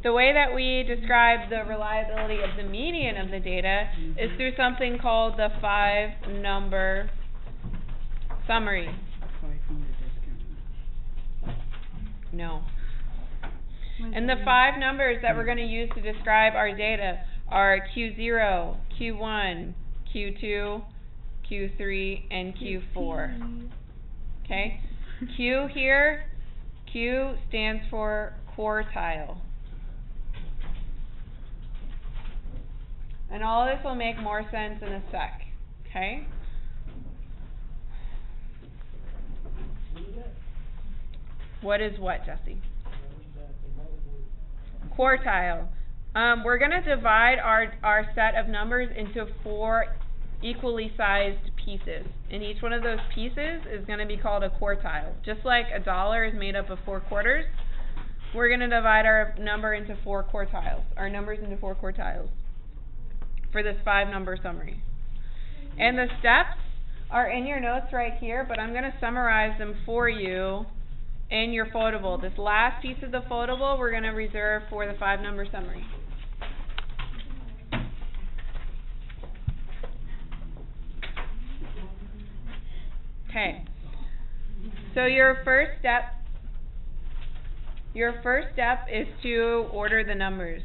the way that we describe the reliability of the median of the data is through something called the 5-number summary. No. And the 5 numbers that we're going to use to describe our data are Q0, Q1, Q2, Q3, and Q4. Okay? Q here, Q stands for quartile. And all this will make more sense in a sec. Okay? What is what, Jesse? Quartile. We're going to divide our set of numbers into 4 equally sized pieces. And each one of those pieces is going to be called a quartile. Just like a dollar is made up of 4 quarters, we're going to divide our number into 4 quartiles. Our numbers into 4 quartiles for this 5-number summary. And the steps are in your notes right here, but I'm going to summarize them for you in your photable. This last piece of the photable we're going to reserve for the 5-number summary. Okay. So your first step is to order the numbers.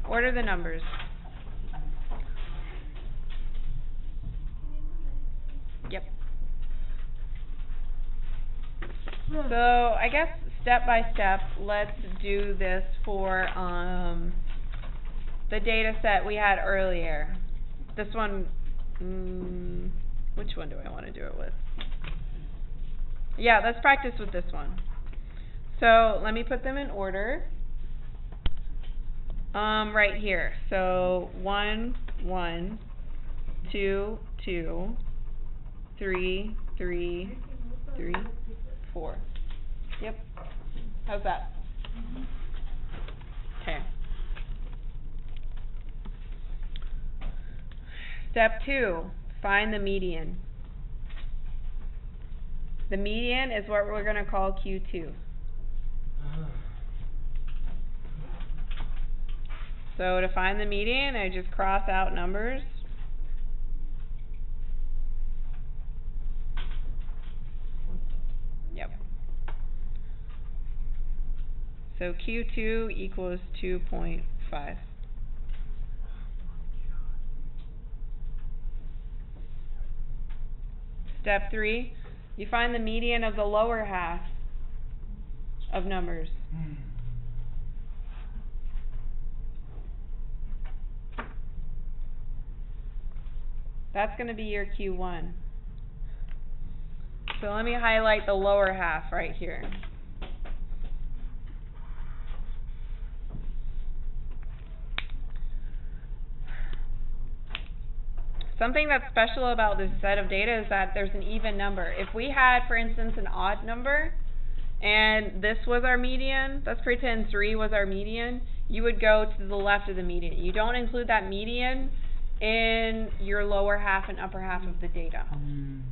Order the numbers. Yep. So I guess step by step, let's do this for the data set we had earlier. This one, which one do I want to do it with? Yeah, let's practice with this one. So let me put them in order. Right here. So 1, 1, 2, 2, 3, 3, 3, 4. Yep. How's that? Okay. Step 2, find the median. The median is what we're going to call Q2. So to find the median, I just cross out numbers. Yep. So Q2 equals 2.5. Step 3, you find the median of the lower half of numbers. That's going to be your Q1. So let me highlight the lower half right here. Something that's special about this set of data is that there's an even number. If we had, for instance, an odd number, and this was our median, let's pretend 3 was our median, you would go to the left of the median. You don't include that median in your lower half and upper half of the data.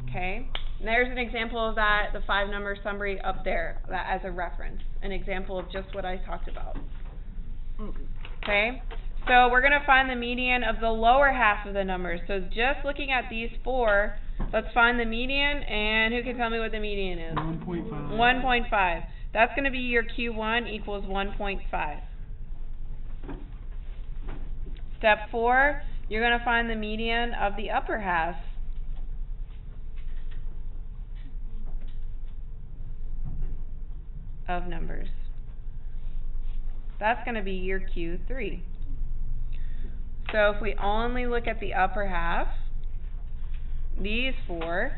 Okay? And there's an example of that, the 5-number summary up there, that as a reference, an example of just what I talked about. Okay? So we're going to find the median of the lower half of the numbers. So just looking at these 4, let's find the median, and who can tell me what the median is? 1.5. 1.5. That's going to be your Q1 equals 1.5. Step 4, you're going to find the median of the upper half. Of numbers. That's going to be your Q3. So if we only look at the upper half, these 4,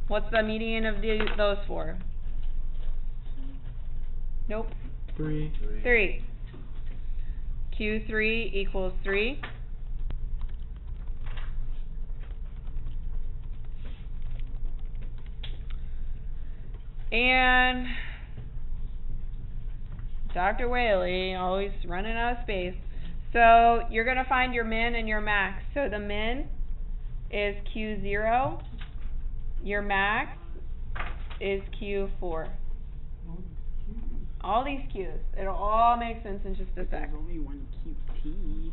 what's the median of those 4? Nope. 3. 3. Q3 equals 3. And Dr. Whaley, always running out of space. So you're going to find your min and your max. So the min is Q0. Your max is Q4. All these Q's. It'll all make sense in just a sec. There's only one QT.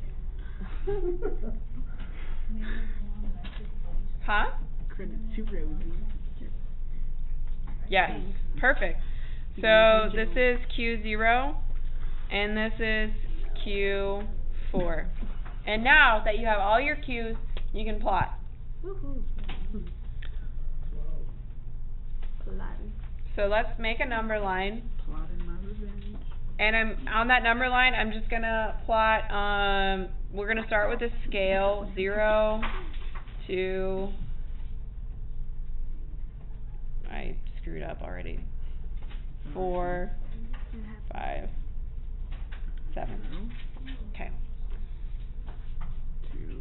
Huh? Credit to Rosie. Yes. Perfect. So this is Q0 and this is Q4. And now that you have all your Q's, you can plot. So let's make a number line. Plotting my revenge. And on that number line, I'm just gonna plot. We're gonna start with a scale 0 to. I screwed up already. 4, 5, 7. Okay. 2,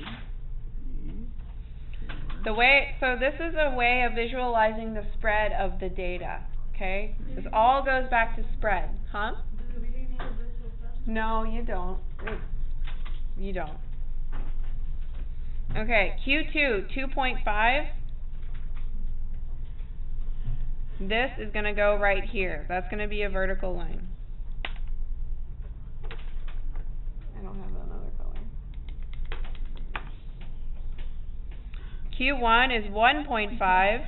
3, 4. So this is a way of visualizing the spread of the data. Okay. This all goes back to spread, huh? No, you don't. You don't. Okay, Q2, 2.5. This is going to go right here. That's going to be a vertical line. I don't have another color. Q1 is 1.5.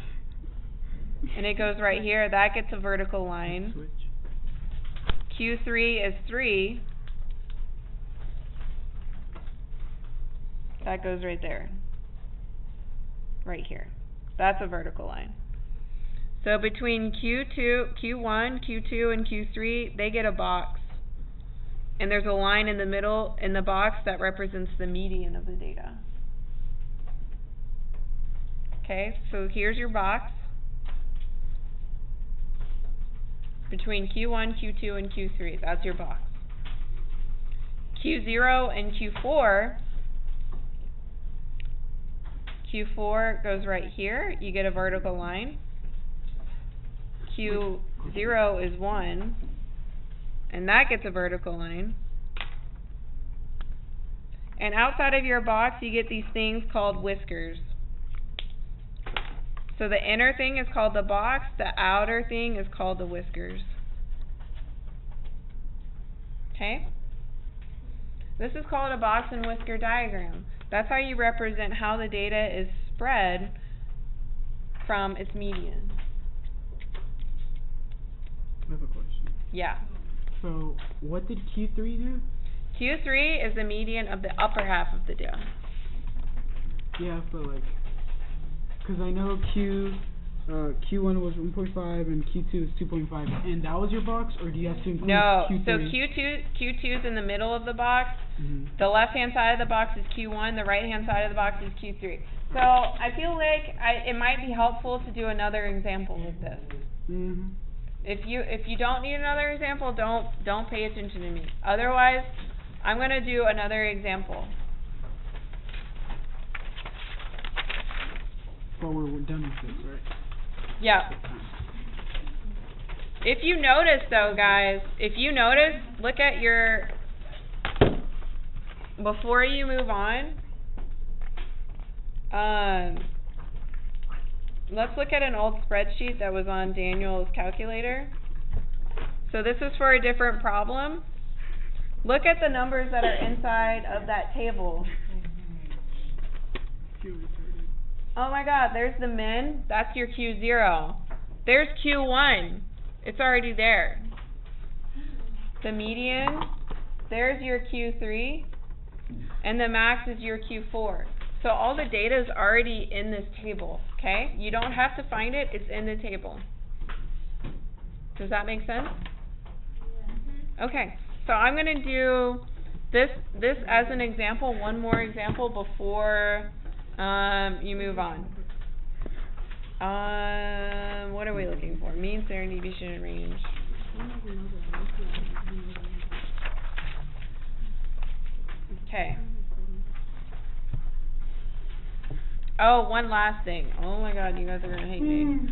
And it goes right here. That gets a vertical line. Switch. Q3 is 3. That goes right there. Right here. That's a vertical line. So between Q1, Q2, and Q3, they get a box. And there's a line in the middle in the box that represents the median of the data. Okay, so here's your box. Between Q1, Q2, and Q3. That's your box. Q0 and Q4. Q4 goes right here. You get a vertical line. Q0 is 1. And that gets a vertical line. And outside of your box, you get these things called whiskers. So the inner thing is called the box, the outer thing is called the whiskers. Okay? This is called a box and whisker diagram. That's how you represent how the data is spread from its median. I have a question. Yeah. So, what did Q3 do? Q3 is the median of the upper half of the data. Yeah, but like, because I know Q1 was 1.5 and Q2 is 2.5, and that was your box, or do you have to include Q3? So Q2 is in the middle of the box. The left-hand side of the box is Q1. The right-hand side of the box is Q3. So I feel like it might be helpful to do another example of this. If you don't need another example, don't pay attention to me. Otherwise, I'm going to do another example. But we're done with this, right? Yeah. If you notice, though, guys, look at your, before you move on, let's look at an old spreadsheet that was on Daniel's calculator. So this is for a different problem. Look at the numbers that are inside of that table. Oh my God, there's the min. That's your Q0. There's Q1. It's already there. The median. There's your Q3. And the max is your Q4. So all the data is already in this table. Okay? You don't have to find it. It's in the table. Does that make sense? Okay. So I'm going to do this as an example. One more example before you move on. What are we looking for? Mean, standard deviation, and range. Okay. Oh, one last thing. Oh my God, you guys are going to hate me.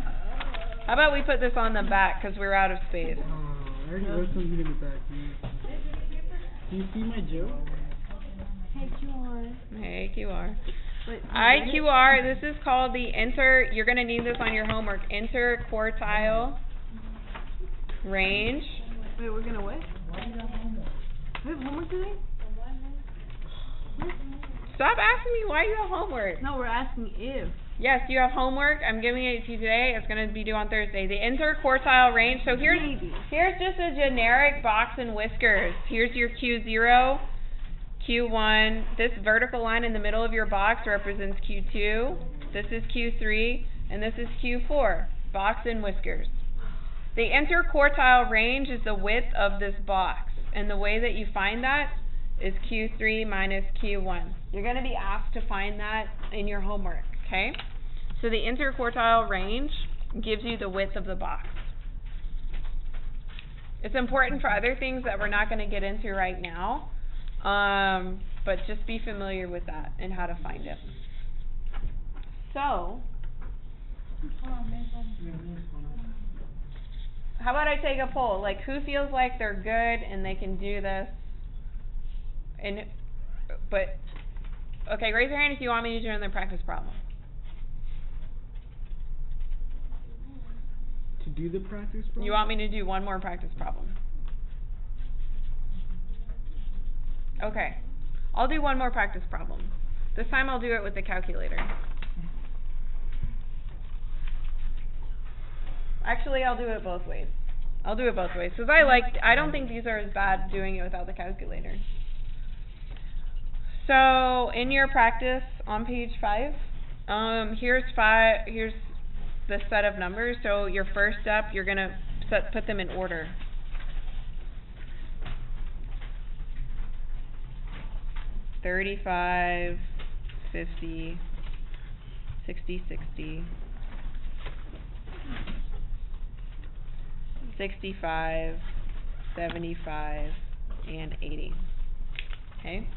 How about we put this on the back because we're out of space? I already wrote something in the back. Do you see my joke? Hey, QR. Hey, QR. IQR, this is called the you're going to need this on your homework, interquartile range. Wait, we're gonna what? We have homework today? Stop asking me why you have homework. No, we're asking if. Yes, you have homework. I'm giving it to you today. It's going to be due on Thursday. The interquartile range. So here's just a generic box and whiskers. Here's your Q0, Q1. This vertical line in the middle of your box represents Q2. This is Q3, and this is Q4. Box and whiskers. The interquartile range is the width of this box, and the way that you find that is Q3 minus Q1. You're going to be asked to find that in your homework, okay? So the interquartile range gives you the width of the box. It's important for other things that we're not going to get into right now, but just be familiar with that and how to find it. So, how about I take a poll? Like, who feels like they're good and they can do this? Okay, raise your hand if you want me to do another practice problem. To do the practice problem? You want me to do one more practice problem? Okay. I'll do one more practice problem. This time I'll do it with the calculator. Actually, I'll do it both ways. I'll do it both ways because I don't think these are as bad doing it without the calculator. So in your practice on page 5, here's the set of numbers. So your first step, you're gonna put them in order. $35, $50, $60, $60, $65, $75, and $80. Okay.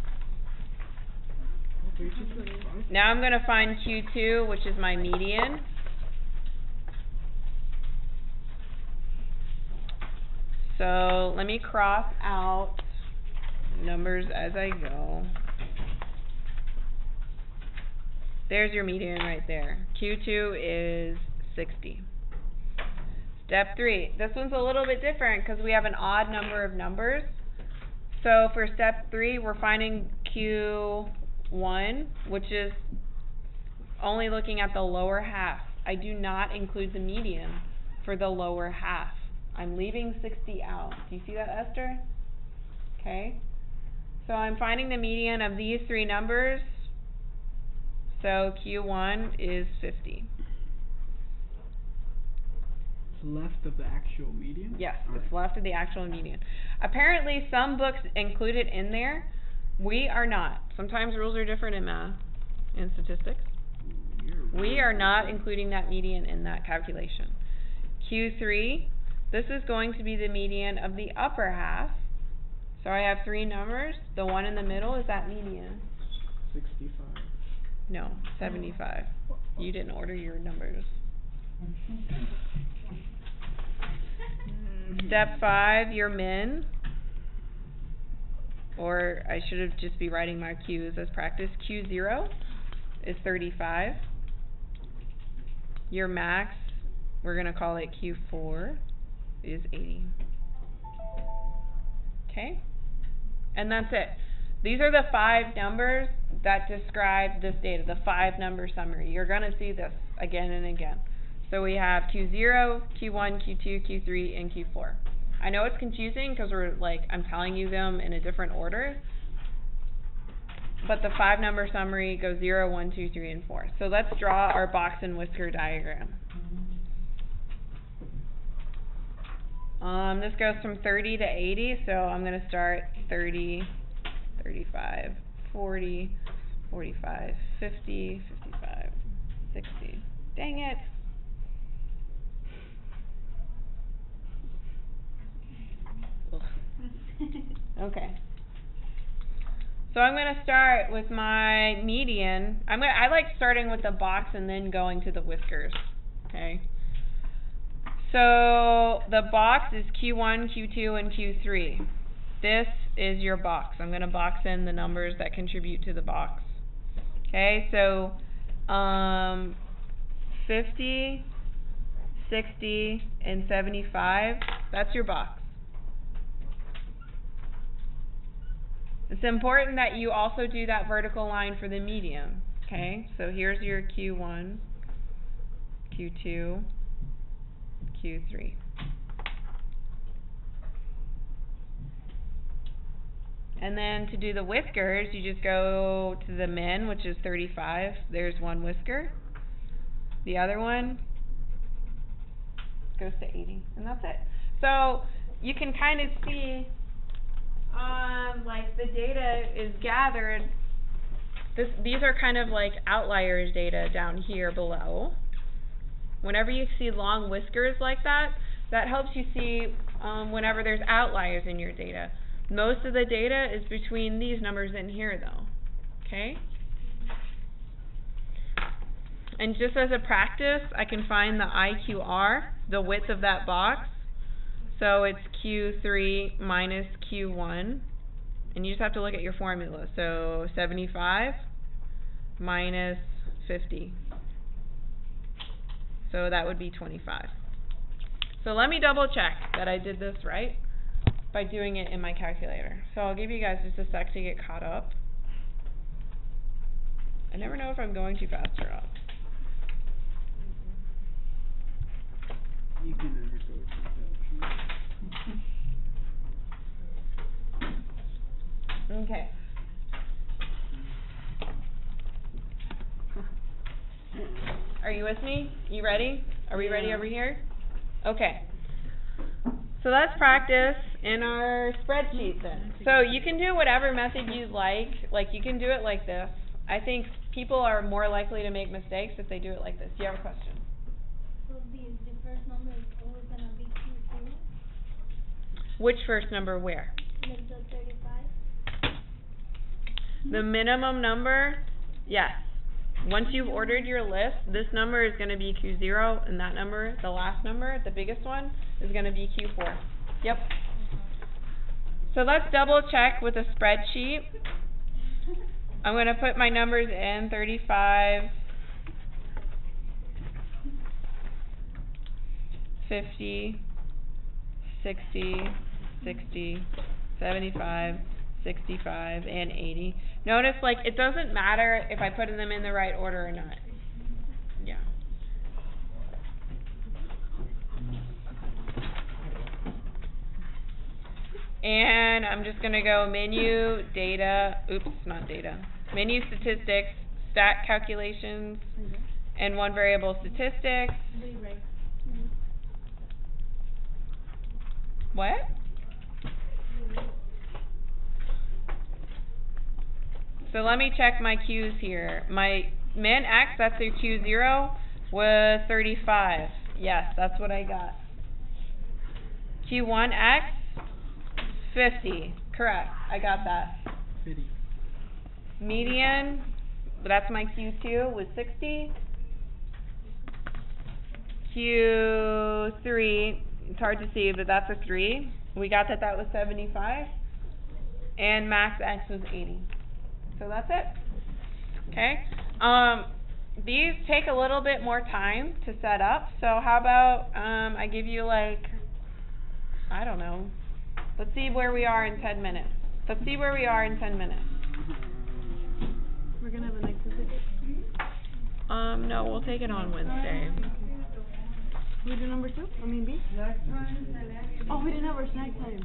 Now I'm going to find Q2, which is my median. So let me cross out numbers as I go. There's your median right there. Q2 is 60. Step 3. This one's a little bit different because we have an odd number of numbers. So for step 3, we're finding Q1, which is only looking at the lower half. I do not include the median for the lower half. I'm leaving 60 out. Do you see that, Esther? Okay. So I'm finding the median of these 3 numbers. So Q1 is 50. It's left of the actual median? Yes, it's left of the actual median. Apparently some books include it in there. We are not. Sometimes rules are different in math and statistics. We are not including that median in that calculation. Q3, this is going to be the median of the upper half. So I have 3 numbers. The one in the middle is that median. 65. No, 75. You didn't order your numbers. Step 5, your min. Or I should have just be writing my Q's as practice. Q0 is 35. Your max, we're going to call it Q4, is 80. Okay? And that's it. These are the 5 numbers that describe this data, the 5 number summary. You're going to see this again and again. So we have Q0, Q1, Q2, Q3, and Q4. I know it's confusing because I'm telling you them in a different order. But the 5 number summary goes 0, 1, 2, 3, and 4. So let's draw our box and whisker diagram. This goes from 30 to 80, so I'm going to start 30, 35, 40, 45, 50, 55, 60. Dang it. Okay. So I'm going to start with my median. I like starting with the box and then going to the whiskers. Okay. So the box is Q1, Q2, and Q3. This is your box. I'm going to box in the numbers that contribute to the box. Okay, so 50, 60, and 75, that's your box. It's important that you also do that vertical line for the medium, okay? So here's your Q1, Q2, Q3. And then to do the whiskers, you just go to the min, which is 35. There's one whisker. The other one goes to 80, and that's it. So you can kind of see, like the data is gathered. These are kind of like outliers data down here below. Whenever you see long whiskers like that, that helps you see whenever there's outliers in your data. Most of the data is between these numbers in here though, okay? And just as a practice, I can find the IQR, the width of that box. So it's Q3 minus Q1, and you just have to look at your formula. So 75 minus 50. So that would be 25. So let me double check that I did this right by doing it in my calculator. So I'll give you guys just a sec to get caught up. I never know if I'm going too fast or not. You can never go too fast. Okay. Are you with me? You ready? Are we ready over here? Okay. So let's practice in our spreadsheet then. So you can do whatever method you like. Like you can do it like this. I think people are more likely to make mistakes if they do it like this. You have a question? So the first number is always gonna be Q0? Which first number where? Like the 35? The minimum number, yes. Once you've ordered your list, this number is going to be Q0, and that number, the last number, the biggest one, is going to be Q4. Yep. So let's double check with a spreadsheet. I'm going to put my numbers in, 35, 50, 60, 60, 75, 65, and 80. Notice, like, it doesn't matter if I put them in the right order or not. Yeah. And I'm just going to go menu, data, menu statistics, stat calculations, and one variable statistics. What? So let me check my Q's here. My min X, that's your Q0, was 35. Yes, that's what I got. Q1X, 50. Correct, I got that. 50. Median, that's my Q2, was 60. Q3, it's hard to see, but that's a 3. We got that was 75. And max X was 80. So that's it. Okay. These take a little bit more time to set up. So how about I give you like, I don't know. Let's see where we are in 10 minutes. Let's see where we are in 10 minutes. We're gonna have a night visit. No, we'll take it on Wednesday. We do number 2? I mean B? Oh, we didn't have our snack time.